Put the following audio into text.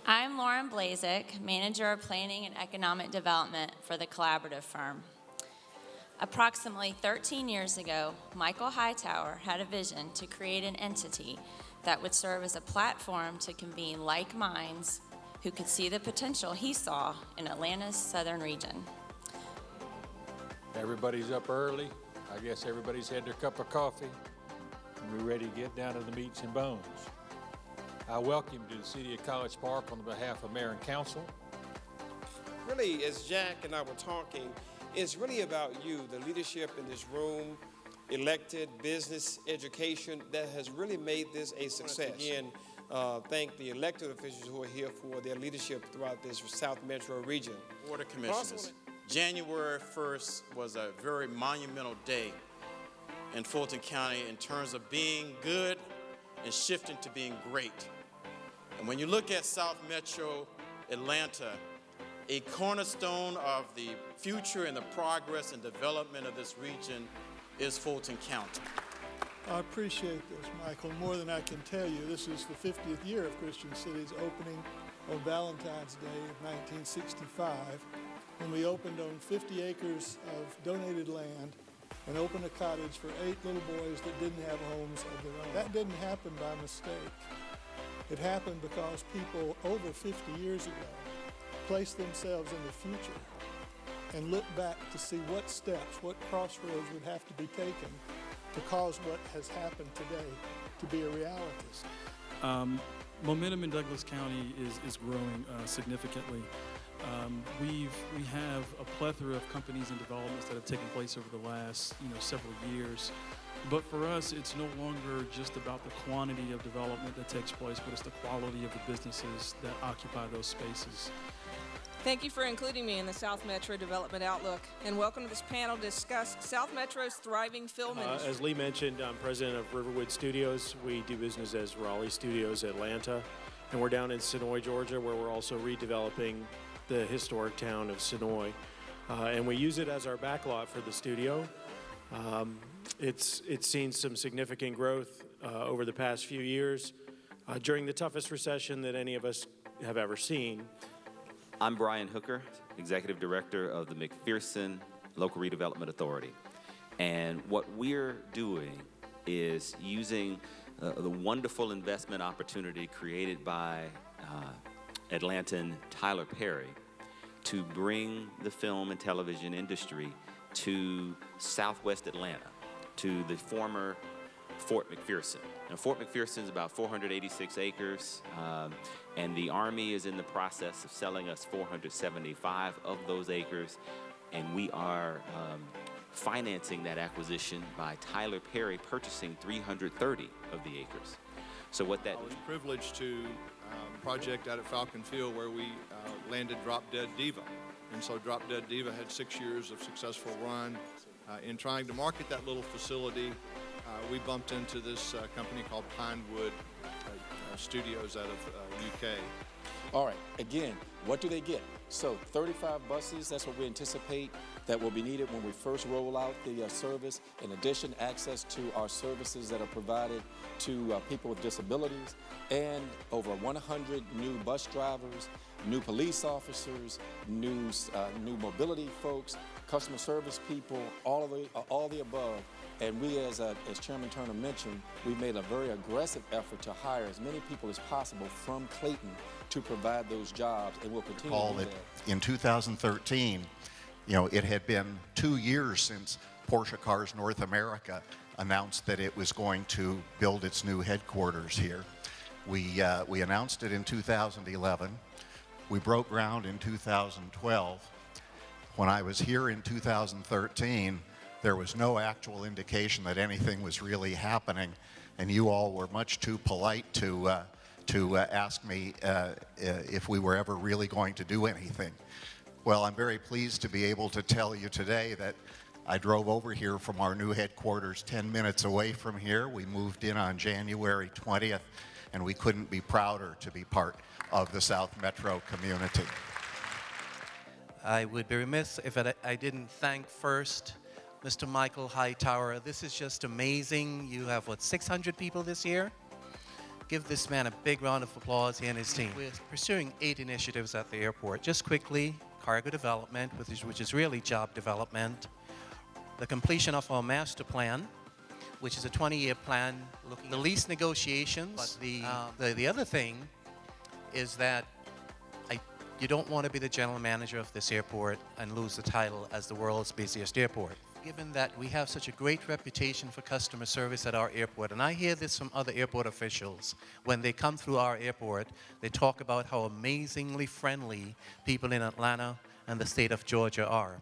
I'm Lauren Blazek, Manager of Planning and Economic Development for the Collaborative firm. Approximately 13 years ago, Michael Hightower had a vision to create an entity that would serve as a platform to convene like minds who could see the potential he saw in Atlanta's southern region. Everybody's up early. I guess everybody's had their cup of coffee, and we're ready to get down to the meats and bones. I welcome you to the City of College Park on behalf of Mayor and Council. Really, as Jack and I were talking, it's really about you, the leadership in this room, elected, business, education, that has really made this a success. Again, thank the elected officials who are here for their leadership throughout this South Metro region. Board of Commissioners, January 1st was a very monumental day in Fulton County in terms of being good and shifting to being great. And when you look at South Metro Atlanta, a cornerstone of the future and the progress and development of this region is Fulton County. I appreciate this, Michael, more than I can tell you. This is the 50th year of Christian City's opening on Valentine's Day of 1965, when we opened on 50 acres of donated land and opened a cottage for 8 little boys that didn't have homes of their own. That didn't happen by mistake. It happened because people over 50 years ago placed themselves in the future and looked back to see what steps, what crossroads would have to be taken to cause what has happened today to be a reality. Momentum in Douglas County is growing significantly. We have a plethora of companies and developments that have taken place over the last several years. But for us, it's no longer just about the quantity of development that takes place, but it's the quality of the businesses that occupy those spaces. Thank you for including me in the South Metro Development Outlook, and welcome to this panel to discuss South Metro's thriving film industry. As Lee mentioned, I'm president of Riverwood Studios. We do business as Raleigh Studios Atlanta, and we're down in Sonoy, Georgia, where we're also redeveloping the historic town of Sonoy. And we use it as our backlot for the studio. It's seen some significant growth over the past few years during the toughest recession that any of us have ever seen. I'm Brian Hooker, Executive Director of the McPherson Local Redevelopment Authority. And what we're doing is using the wonderful investment opportunity created by Atlantan Tyler Perry to bring the film and television industry to Southwest Atlanta, to the former Fort McPherson. Now, Fort McPherson is about 486 acres, and the Army is in the process of selling us 475 of those acres, and we are financing that acquisition by Tyler Perry purchasing 330 of the acres. So what that... I was privileged to project out at Falcon Field where we landed Drop Dead Diva. And so Drop Dead Diva had 6 years of successful run. In trying to market that little facility, we bumped into this company called Pinewood Studios out of UK. All right, again, what do they get? So 35 buses, that's what we anticipate that will be needed when we first roll out the service. In addition, access to our services that are provided to people with disabilities, and over 100 new bus drivers, new police officers, new mobility folks, customer service people, all the above. And we, as Chairman Turner mentioned, we've made a very aggressive effort to hire as many people as possible from Clayton to provide those jobs, and we'll continue to do that. In 2013, it had been 2 years since Porsche Cars North America announced that it was going to build its new headquarters here. We announced it in 2011. We broke ground in 2012. When I was here in 2013, there was no actual indication that anything was really happening, and you all were much too polite to ask me if we were ever really going to do anything. Well, I'm very pleased to be able to tell you today that I drove over here from our new headquarters 10 minutes away from here. We moved in on January 20th, and we couldn't be prouder to be part of the South Metro community. I would be remiss if I didn't thank first Mr. Michael Hightower. This is just amazing. You have, what, 600 people this year? give this man a big round of applause, he and his team. We're pursuing 8 initiatives at the airport. Just quickly, cargo development, which is really job development, the completion of our master plan, which is a 20-year plan, looking at the lease negotiations. But the other thing is that you don't want to be the general manager of this airport and lose the title as the world's busiest airport. Given that we have such a great reputation for customer service at our airport, and I hear this from other airport officials, when they come through our airport, they talk about how amazingly friendly people in Atlanta and the state of Georgia are.